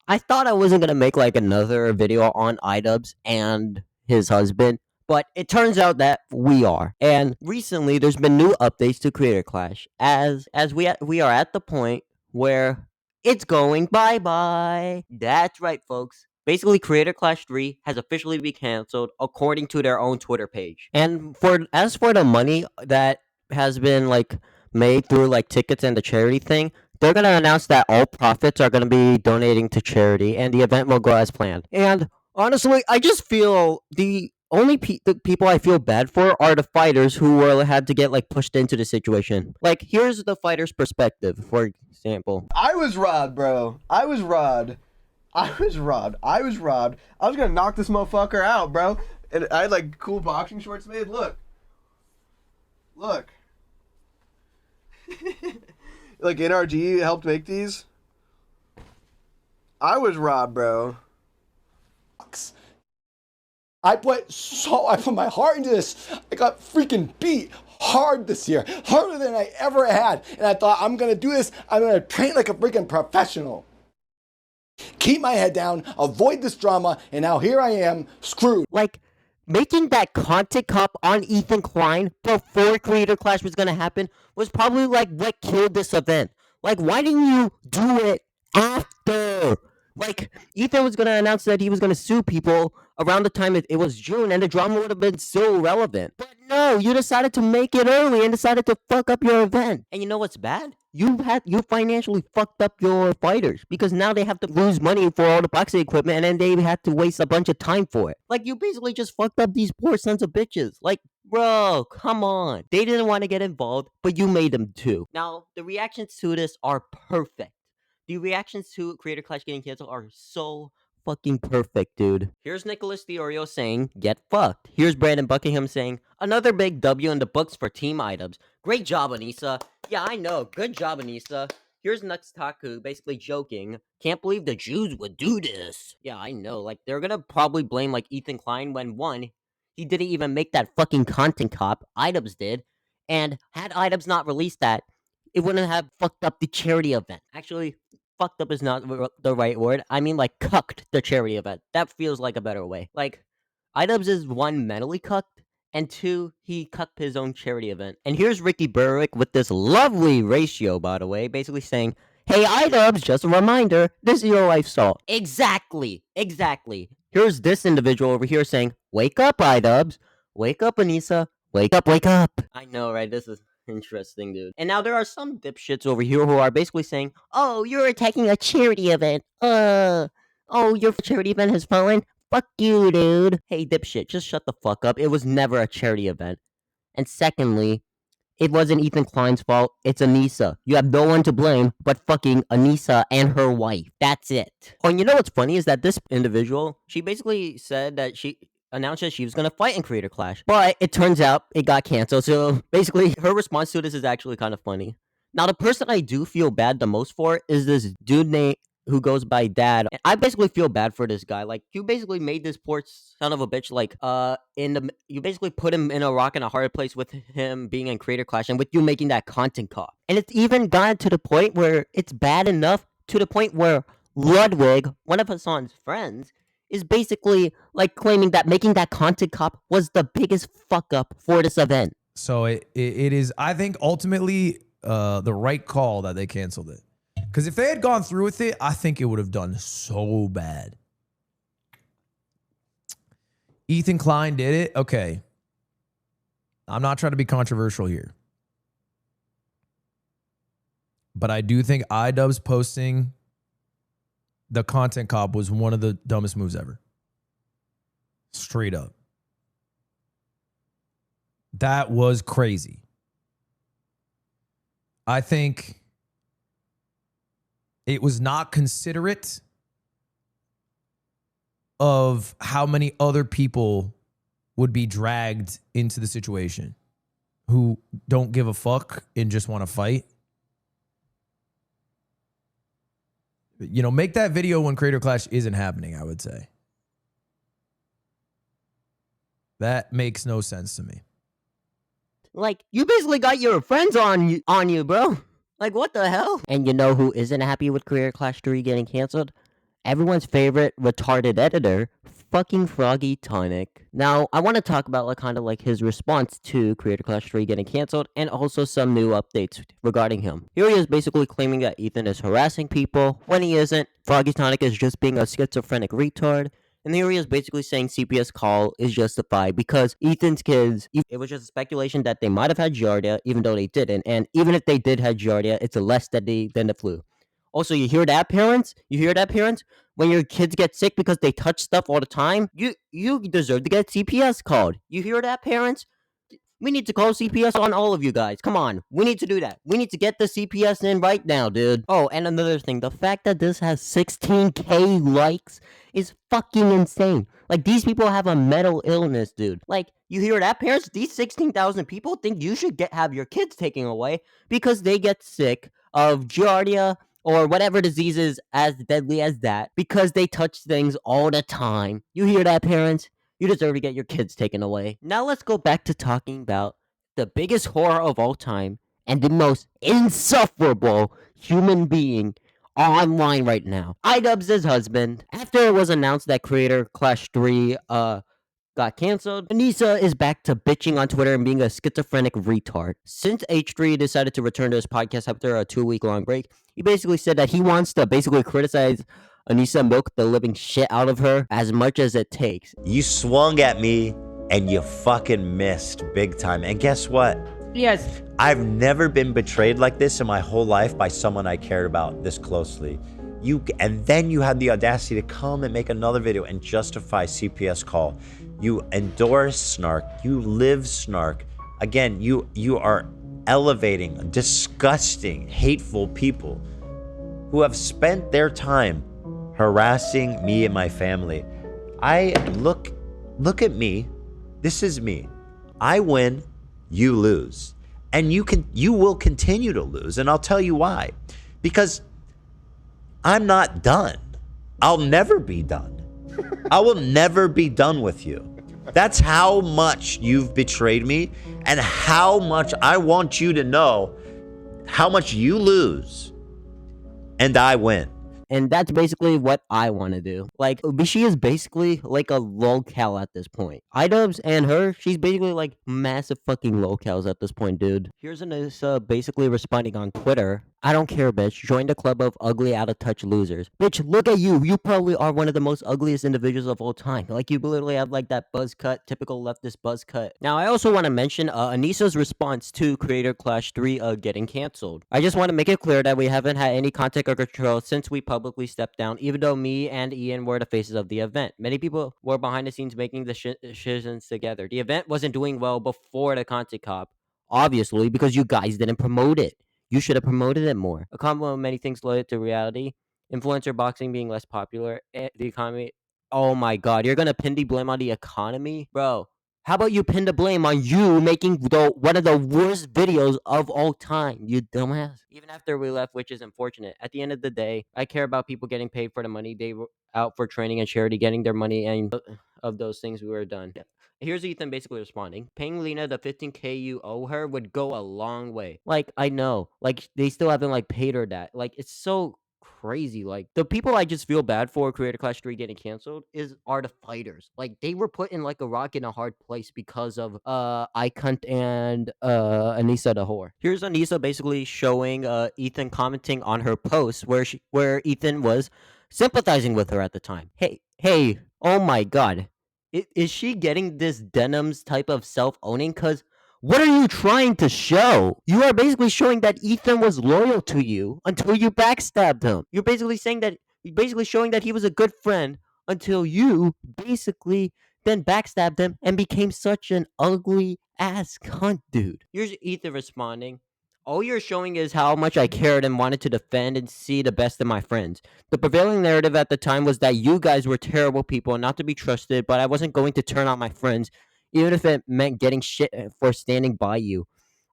I thought I wasn't gonna make like another video on IDubbbz and his husband, but it turns out that we are. And recently, there's been new updates to Creator Clash, as we are at the point where it's going bye bye. That's right, folks. Basically, Creator Clash 3 has officially been canceled according to their own Twitter page. And for the money that has been like made through like tickets and the charity thing, they're going to announce that all profits are going to be donating to charity and the event will go as planned. And honestly, I just feel the people I feel bad for are the fighters who were had to get like pushed into the situation. Like here's the fighter's perspective, for example. I was robbed, bro. I was robbed. I was robbed. I was robbed. I was gonna knock this motherfucker out, bro. And I had like cool boxing shorts made. Look. Look. Like NRG helped make these. I was robbed, bro. I put my heart into this. I got freaking beat hard this year, harder than I ever had. And I thought, I'm gonna do this. I'm gonna train like a freaking professional. Keep my head down, avoid this drama, and now here I am, screwed. Like, making that content cop on Ethan Klein before Creator Clash was gonna happen was probably like what killed this event. Like, why didn't you do it after? Like, Ethan was gonna announce that he was gonna sue people around the time it was June, and the drama would have been so relevant. But no, you decided to make it early and decided to fuck up your event. And you know what's bad? You financially fucked up your fighters because now they have to lose money for all the boxing equipment, and then they had to waste a bunch of time for it. Like, you basically just fucked up these poor sons of bitches. Like, bro, come on. They didn't want to get involved, but you made them too. Now, the reactions to this are perfect. The reactions to Creator Clash getting canceled are so fucking perfect, dude. Here's Nicholas Diorio saying, get fucked. Here's Brandon Buckingham saying, another big W in the books for Team IDubbbz. Great job, Anissa. Yeah, I know. Good job, Anissa. Here's Nuxtaku basically joking. Can't believe the Jews would do this. Yeah, I know. Like, they're gonna probably blame, like, Ethan Klein when, one, he didn't even make that fucking content cop. IDubbbz did. And had IDubbbz not released that, it wouldn't have fucked up the charity event. Actually, fucked up is not the right word. I mean, like, cucked the charity event. That feels like a better way. Like, IDubbbz is one, mentally cucked, and two, he cucked his own charity event. And here's Ricky Berwick with this lovely ratio, by the way, basically saying, hey, IDubbbz, just a reminder, this is your wife's fault. Exactly. Here's this individual over here saying, wake up, IDubbbz. Wake up, Anissa. Wake up. I know, right? This is interesting, dude. And now there are some dipshits over here who are basically saying, oh, you're attacking a charity event. Oh, your charity event has fallen? Fuck you, dude. Hey, dipshit, just shut the fuck up. It was never a charity event. And secondly, it wasn't Ethan Klein's fault. It's Anissa. You have no one to blame but fucking Anissa and her wife. That's it. Oh, and you know what's funny is that this individual, she basically said that she announced that she was going to fight in Creator Clash. But it turns out it got canceled. So basically, her response to this is actually kind of funny. Now, the person I do feel bad the most for is this dude named who goes by Dad. And I basically feel bad for this guy. Like, you basically made this poor son of a bitch, like, you basically put him in a rock and a hard place with him being in Creator Clash and with you making that content cop. And it's even gotten to the point where it's bad enough to the point where Ludwig, one of Hassan's friends, is basically like claiming that making that content cop was the biggest fuck up for this event. So it is, I think, ultimately the right call that they canceled it. Because if they had gone through with it, I think it would have done so bad. Ethan Klein did it. Okay. I'm not trying to be controversial here. But I do think IDubbbz posting the content cop was one of the dumbest moves ever. Straight up. That was crazy. I think it was not considerate of how many other people would be dragged into the situation who don't give a fuck and just want to fight. You know, make that video when Creator Clash isn't happening, I would say. That makes no sense to me. Like, you basically got your friends on you, bro. Like, what the hell? And you know who isn't happy with Creator Clash 3 getting canceled? everyone's favorite retarded editor, fucking Froggy Tonic. Now, I want to talk about like kind of like his response to Creator Clash 3 getting canceled and also some new updates regarding him. Here he is basically claiming that Ethan is harassing people when he isn't. Froggy Tonic is just being a schizophrenic retard. And here he is basically saying CPS call is justified because Ethan's kids, it was just speculation that they might have had Giardia, even though they didn't. And even if they did have Giardia, it's a less deadly than the flu. Also, you hear that, parents? You hear that, parents? When your kids get sick because they touch stuff all the time, you deserve to get CPS called. You hear that, parents? We need to call CPS on all of you guys. Come on. We need to do that. We need to get the CPS in right now, dude. Oh, and another thing. The fact that this has 16K likes is fucking insane. Like, these people have a mental illness, dude. Like, you hear that, parents? These 16,000 people think you should have your kids taken away because they get sick of Giardia or whatever disease is as deadly as that because they touch things all the time. You hear that, parents? You deserve to get your kids taken away. Now let's go back to talking about the biggest horror of all time and the most insufferable human being online right now. IDubbbz' husband. After it was announced that Creator Clash 3 got canceled, Anissa is back to bitching on Twitter and being a schizophrenic retard. Since H3 decided to return to his podcast after a 2-week-long break, he basically said that he wants to basically criticize Anissa, milk the living shit out of her as much as it takes. You swung at me and you fucking missed big time. And guess what? Yes. I've never been betrayed like this in my whole life by someone I cared about this closely. And then you had the audacity to come and make another video and justify CPS call. You endorse snark. You live snark. Again, you are elevating disgusting, hateful people who have spent their time harassing me and my family. Look at me. This is me. I win, you lose. And you will continue to lose. And I'll tell you why. Because I'm not done. I'll never be done. I will never be done with you. That's how much you've betrayed me and how much I want you to know how much you lose and I win. And that's basically what I want to do. Like, she is basically like a lolcow at this point. IDubbbz and her, she's basically like massive fucking lolcows at this point, dude. Here's Anissa basically responding on Twitter. I don't care, bitch. Join the club of ugly, out-of-touch losers. Bitch, look at you. You probably are one of the most ugliest individuals of all time. Like, you literally have like that buzz cut, typical leftist buzz cut. Now, I also want to mention Anissa's response to Creator Clash 3 getting canceled. I just want to make it clear that we haven't had any contact or control since we publicly stepped down, even though me and Ian were the faces of the event. Many people were behind the scenes making the decisions together. The event wasn't doing well before the content cop, obviously, because you guys didn't promote it. You should have promoted it more. A combo of many things led to reality. Influencer boxing being less popular. The economy. Oh my god, you're gonna pin the blame on the economy? Bro, how about you pin the blame on you making one of the worst videos of all time, you dumbass? Even after we left, which is unfortunate. At the end of the day, I care about people getting paid for the money they were out for training and charity, getting their money, and of those things we were done. Here's Ethan basically responding. Paying Lena the 15K you owe her would go a long way. Like, I know. Like, they still haven't, like, paid her that. Like, it's so crazy. Like, the people I just feel bad for Creator Clash 3 getting canceled are the fighters. Like, they were put in, like, a rock in a hard place because of, Ikunt and, Anissa the whore. Here's Anissa basically showing, Ethan commenting on her post where Ethan was sympathizing with her at the time. Hey, oh my god. Is she getting this Denim's type of self-owning? Because what are you trying to show? You are basically showing that Ethan was loyal to you until you backstabbed him. You're basically showing that he was a good friend until you basically then backstabbed him and became such an ugly ass cunt, dude. Here's Ethan responding. All you're showing is how much I cared and wanted to defend and see the best in my friends. The prevailing narrative at the time was that you guys were terrible people and not to be trusted, but I wasn't going to turn on my friends, even if it meant getting shit for standing by you.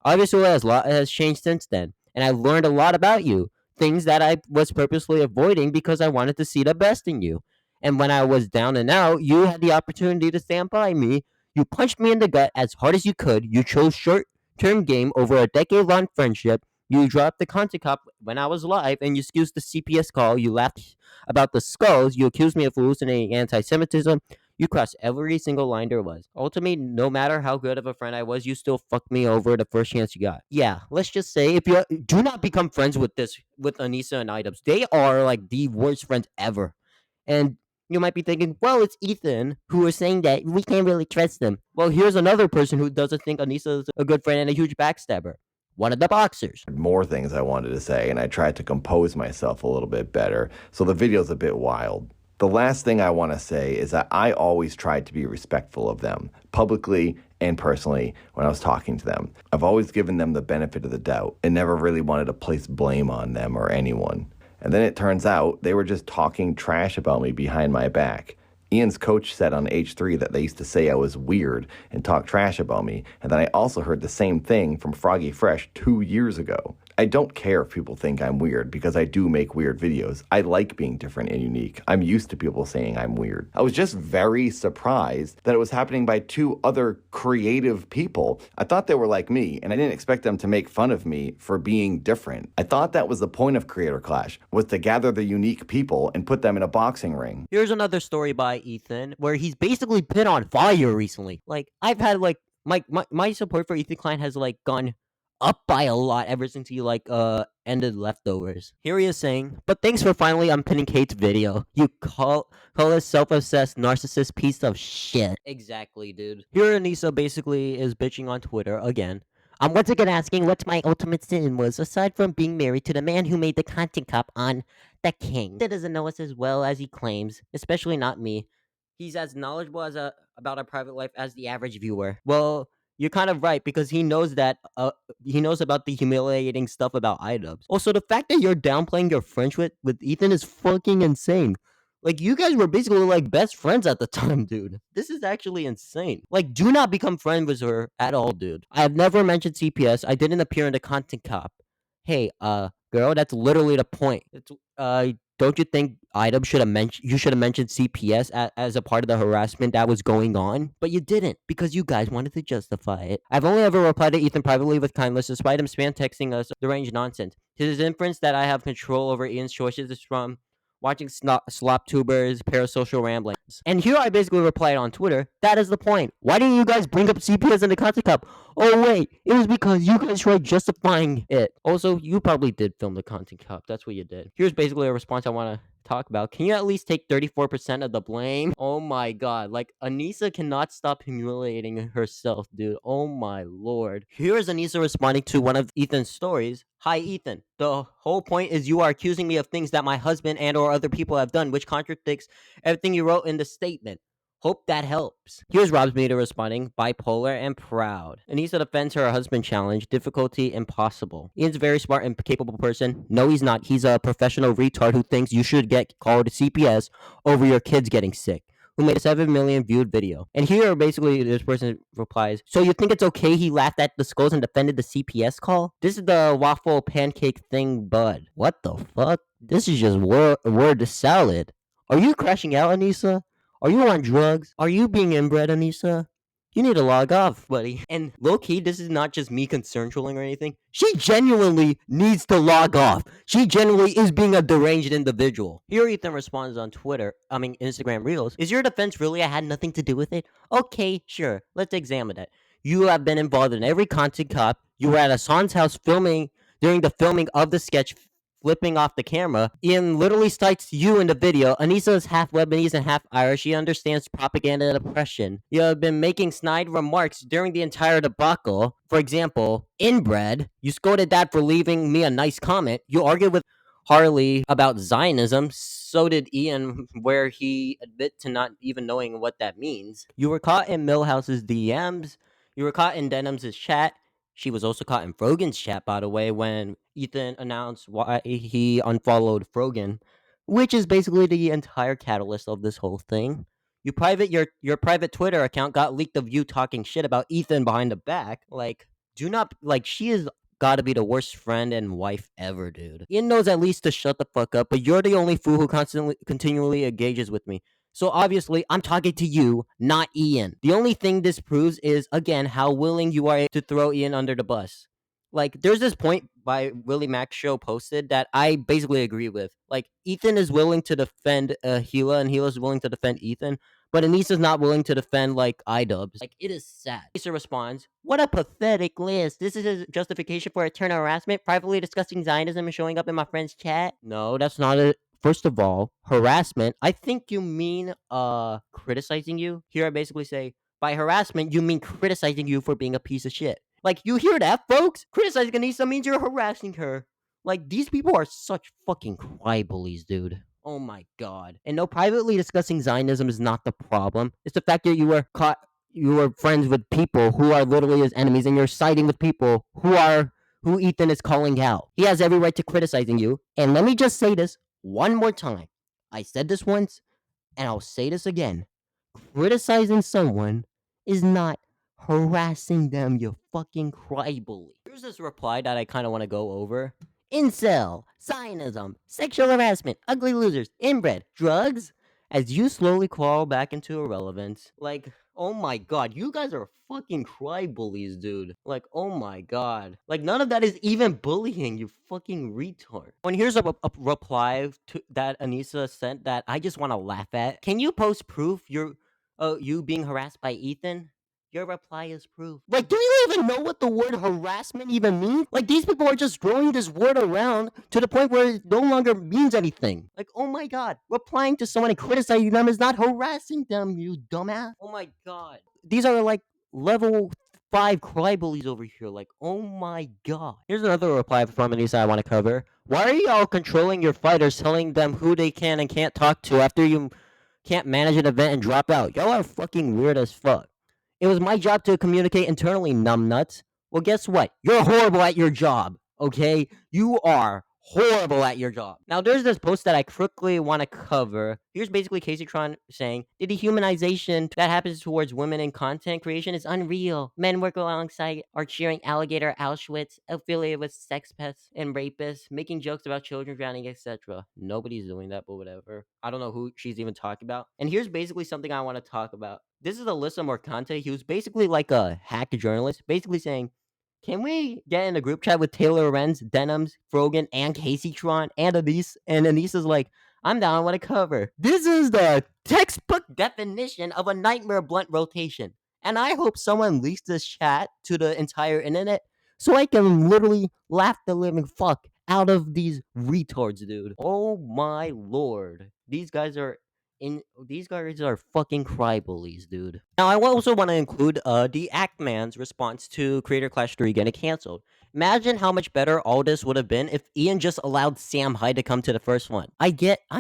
Obviously, a lot has changed since then, and I learned a lot about you, things that I was purposely avoiding because I wanted to see the best in you. And when I was down and out, you had the opportunity to stand by me. You punched me in the gut as hard as you could. You chose short-term game over a decade-long friendship. You dropped the content cop when I was live, and you excused the CPS call. You laughed about the skulls. You accused me of hallucinating anti-Semitism. You crossed every single line there was. Ultimately, no matter how good of a friend I was, you still fucked me over the first chance you got. Yeah, let's just say if you do not become friends with Anissa and IDubbbz, they are like the worst friends ever. And you might be thinking, well, it's Ethan who is saying that we can't really trust him. Well, here's another person who doesn't think Anissa is a good friend and a huge backstabber. One of the boxers. More things I wanted to say, and I tried to compose myself a little bit better, so the video's a bit wild. The last thing I want to say is that I always tried to be respectful of them, publicly and personally, when I was talking to them. I've always given them the benefit of the doubt and never really wanted to place blame on them or anyone. And then it turns out they were just talking trash about me behind my back. Ian's coach said on H3 that they used to say I was weird and talk trash about me, and then I also heard the same thing from Froggy Fresh 2 years ago. I don't care if people think I'm weird because I do make weird videos. I like being different and unique. I'm used to people saying I'm weird. I was just very surprised that it was happening by 2 other creative people. I thought they were like me, and I didn't expect them to make fun of me for being different. I thought that was the point of Creator Clash, was to gather the unique people and put them in a boxing ring. Here's another story by Ethan where he's basically been on fire recently. Like, I've had like my support for Ethan Klein has like gone up by a lot ever since he like ended Leftovers. Here he is saying, but thanks for finally unpinning Kate's video. You call this self-obsessed narcissist piece of shit. Exactly, dude. Here Anissa basically is bitching on Twitter again. I'm once again asking what my ultimate sin was, aside from being married to the man who made the content cop on The King. That doesn't know us as well as he claims, especially not me. He's as knowledgeable about our private life as the average viewer. Well, you're kind of right, because he knows that he knows about the humiliating stuff about IDubbbz. Also, the fact that you're downplaying your friendship with Ethan is fucking insane. Like, you guys were basically like best friends at the time, dude. This is actually insane. Like, do not become friends with her at all, dude. I have never mentioned CPS. I didn't appear in the content cop. Hey, girl, that's literally the point. It's don't you think IDubbbz should have mentioned CPS as a part of the harassment that was going on? But you didn't, because you guys wanted to justify it. I've only ever replied to Ethan privately with kindness, despite him spam texting us deranged nonsense. His inference that I have control over Ian's choices is from watching slop tubers, parasocial ramblings. And here I basically replied on Twitter, that is the point. Why didn't you guys bring up CPS in the content cup? Oh wait, it was because you guys tried justifying it. Also, you probably did film the content cup. That's what you did. Here's basically a response I want to talk about. Can you at least take 34% of the blame? Oh my god, like Anissa cannot stop humiliating herself, dude. Oh my lord. Here's Anissa responding to one of Ethan's stories. Hi Ethan, the whole point is you are accusing me of things that my husband and or other people have done, which contradicts everything you wrote in the statement. Hope that helps. Here's Rob's meter responding, bipolar and proud. Anissa defends her husband challenge, difficulty impossible. Ian's a very smart and capable person. No, he's not. He's a professional retard who thinks you should get called CPS over your kids getting sick, who made a 7 million viewed video. And here basically this person replies, so you think it's okay he laughed at the skulls and defended the CPS call? This is the waffle pancake thing, bud. What the fuck? This is just word salad. Are you crashing out, Anissa? Are you on drugs? Are you being inbred, Anissa? You need to log off, buddy. And low-key, this is not just me concern trolling or anything. She genuinely needs to log off. She genuinely is being a deranged individual. Here Ethan responds on Instagram Reels. Is your defense really I had nothing to do with it? Okay, sure. Let's examine it. You have been involved in every content cop. You were at Hassan's house during the filming of the sketch, flipping off the camera. Ian literally cites you in the video. Anissa is half Lebanese and half Irish. She understands propaganda and oppression. You have been making snide remarks during the entire debacle. For example, inbred. You scolded Dad for leaving me a nice comment. You argued with Harley about Zionism. So did Ian, where he admit to not even knowing what that means. You were caught in Millhouse's DMs. You were caught in Denham's chat. She was also caught in Frogan's chat, by the way, when Ethan announced why he unfollowed Frogan, which is basically the entire catalyst of this whole thing. Your private Twitter account got leaked of you talking shit about Ethan behind the back. Like, she is gotta be the worst friend and wife ever, dude. Ian knows at least to shut the fuck up, but you're the only fool who continually engages with me. So obviously, I'm talking to you, not Ian. The only thing this proves is, again, how willing you are to throw Ian under the bus. Like, there's this point by Willie Mack's show posted that I basically agree with. Like, Ethan is willing to defend Gila, and Gila's willing to defend Ethan, but Anissa's not willing to defend, like, IDubbbz. Like, it is sad. Anissa responds, "What a pathetic list. This is a justification for eternal harassment, privately discussing Zionism and showing up in my friend's chat." No, that's not it. First of all, harassment, I think you mean criticizing you. Here I basically say, by harassment, you mean criticizing you for being a piece of shit. Like, you hear that, folks? Criticizing Anissa means you're harassing her. Like, these people are such fucking crybullies, dude. Oh my god. And no, privately discussing Zionism is not the problem. It's the fact that you were friends with people who are literally his enemies, and you're siding with people who Ethan is calling out. He has every right to criticizing you. And let me just say this one more time. I said this once, and I'll say this again. Criticizing someone is not harassing them, you fucking crybully. Here's this reply that I kind of want to go over. Incel, Zionism, sexual harassment, ugly losers, inbred, drugs. As you slowly crawl back into irrelevance. Like, oh my god, you guys are fucking crybullies, dude. Like, oh my god. Like, none of that is even bullying, you fucking retard. And here's a reply that Anissa sent that I just want to laugh at. Can you post proof you being harassed by Ethan? Your reply is proof. Like, do you even know what the word harassment even means? Like, these people are just throwing this word around to the point where it no longer means anything. Like, oh my god, replying to someone and criticizing them is not harassing them, you dumbass. Oh my god. These are like level 5 crybullies over here. Like, oh my god. Here's another reply from Anissa I want to cover. Why are y'all controlling your fighters, telling them who they can and can't talk to after you can't manage an event and drop out? Y'all are fucking weird as fuck. It was my job to communicate internally, numbnuts. Well, guess what? You're horrible at your job, okay? You are horrible at your job. Now, there's this post that I quickly want to cover. Here's basically Casey Tron saying, the dehumanization that happens towards women in content creation is unreal. Men work alongside our cheering alligator Auschwitz, affiliated with sex pests and rapists, making jokes about children drowning, etc. Nobody's doing that, but whatever. I don't know who she's even talking about. And here's basically something I want to talk about. This is Alyssa Morcante. He was basically like a hack journalist, basically saying, can we get in a group chat with Taylor Renz, Denims, Frogan, and Casey Tron, and Anise? And Anissa's like, I'm down, I want to cover. This is the textbook definition of a nightmare blunt rotation. And I hope someone leaks this chat to the entire internet so I can literally laugh the living fuck out of these retards, dude. Oh my lord. These guys are fucking crybullies, dude. Now, I also want to include the Actman's response to Creator Clash 3 getting canceled. Imagine how much better all this would have been if Ian just allowed Sam Hyde to come to the first one. I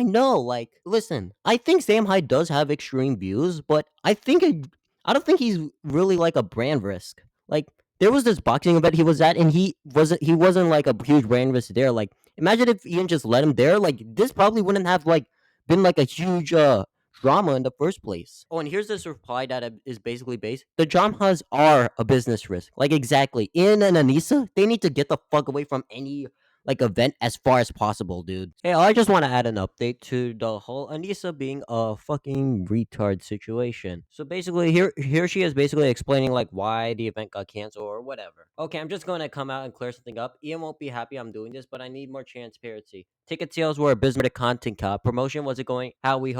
know, like, listen, I think Sam Hyde does have extreme views, but I don't think he's really like a brand risk. Like, there was this boxing event he was at, and he wasn't like a huge brand risk there. Like, imagine if Ian just let him there. Like, this probably wouldn't have like been like a huge drama in the first place. Oh, and here's this reply that is basically based. The dramas are a business risk. Like, exactly. Ian and Anissa, they need to get the fuck away from any like event as far as possible, dude. Hey, I just want to add an update to the whole Anissa being a fucking retard situation. So basically, here she is basically explaining like why the event got canceled or whatever. Okay, I'm just going to come out and clear something up. Ian won't be happy I'm doing this, but I need more transparency. Ticket sales were abysmal to content cop. Promotion wasn't going how we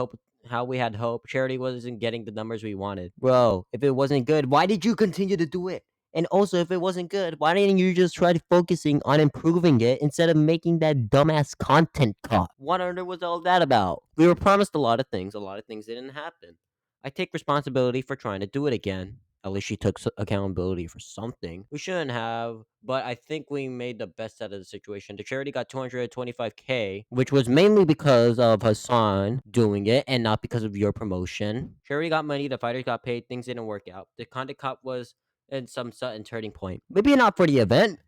had hope. Charity wasn't getting the numbers we wanted. Bro, if it wasn't good, why did you continue to do it? And also, if it wasn't good, why didn't you just try focusing on improving it instead of making that dumbass content cut? What on earth was all that about? We were promised a lot of things didn't happen. I take responsibility for trying to do it again. At least she took accountability for something. We shouldn't have, but I think we made the best out of the situation. The charity got $225K, which was mainly because of Hassan doing it and not because of your promotion. Charity got money, the fighters got paid, things didn't work out. The content cut was in some sudden turning point. Maybe not for the event,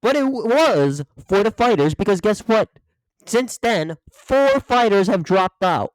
but it was for the fighters, because guess what? Since then, 4 fighters have dropped out.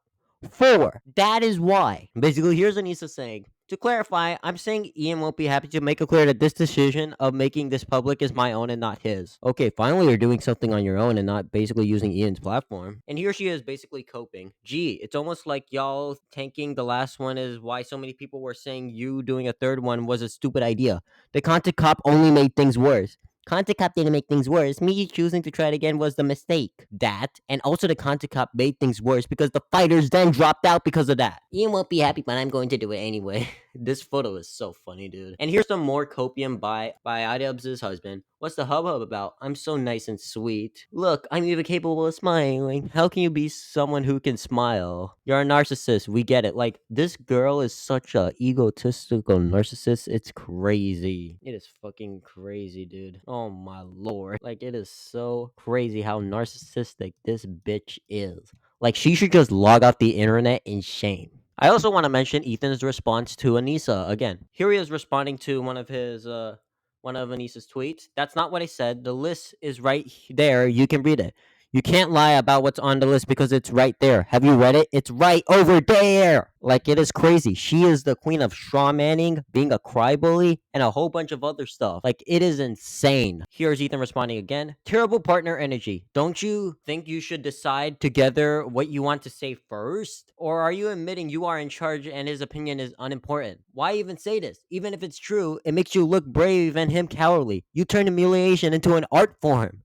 4. That is why. Basically, here's Anissa saying, to clarify, I'm saying Ian won't be happy to make it clear that this decision of making this public is my own and not his. Okay, finally you're doing something on your own and not basically using Ian's platform. And here she is basically coping. Gee, it's almost like y'all tanking the last one is why so many people were saying you doing a third one was a stupid idea. The content cop only made things worse. Content Cop didn't make things worse. Me choosing to try it again was the mistake. That, and also the Content Cop made things worse because the fighters then dropped out because of that. Ian won't be happy, but I'm going to do it anyway. This photo is so funny, dude. And here's some more copium by IDubbbz' husband. What's the hubbub about? I'm so nice and sweet. Look, I'm even capable of smiling. How can you be someone who can smile? You're a narcissist. We get it. Like, this girl is such a egotistical narcissist. It's crazy. It is fucking crazy, dude. Oh my lord. Like, it is so crazy how narcissistic this bitch is. Like, she should just log off the internet in shame. I also want to mention Ethan's response to Anissa again. Here he is responding to one of Anissa's tweets. That's not what I said. The list is right there. You can read it. You can't lie about what's on the list because it's right there. Have you read it? It's right over there. Like, it is crazy. She is the queen of straw manning, being a crybaby, and a whole bunch of other stuff. Like, it is insane. Here's Ethan responding again. Terrible partner energy. Don't you think you should decide together what you want to say first? Or are you admitting you are in charge and his opinion is unimportant? Why even say this? Even if it's true, it makes you look brave and him cowardly. You turn humiliation into an art form.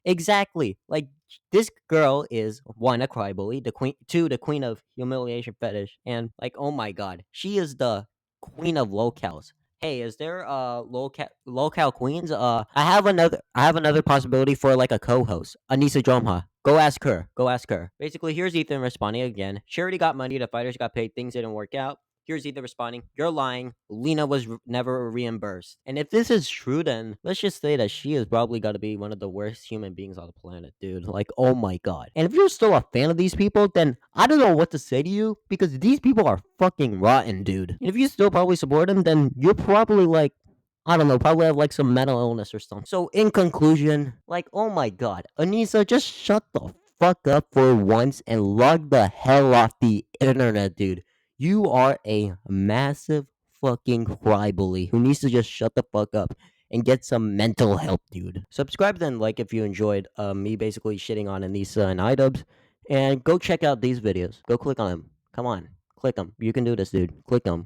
Exactly. Like, this girl is one, a crybaby, two, the queen of humiliation fetish, and like, oh my god, she is the queen of locales. Hey, is there locale queens? I have another possibility for like a co-host, Anissa Jomha. Go ask her. Go ask her. Basically, here's Ethan responding again. Charity got money, the fighters got paid, things didn't work out. Here's Ethan responding, you're lying. Lena was never reimbursed. And if this is true, then let's just say that she has probably got to be one of the worst human beings on the planet, dude. Like, oh my god. And if you're still a fan of these people, then I don't know what to say to you because these people are fucking rotten, dude. And if you still probably support them, then you're probably like, I don't know, probably have like some mental illness or something. So in conclusion, like, oh my god, Anissa, just shut the fuck up for once and log the hell off the internet, dude. You are a massive fucking crybaby who needs to just shut the fuck up and get some mental help, dude. Subscribe then, like if you enjoyed me basically shitting on Anissa and IDubbbz, and go check out these videos. Go click on them. Come on, click them. You can do this, dude. Click them.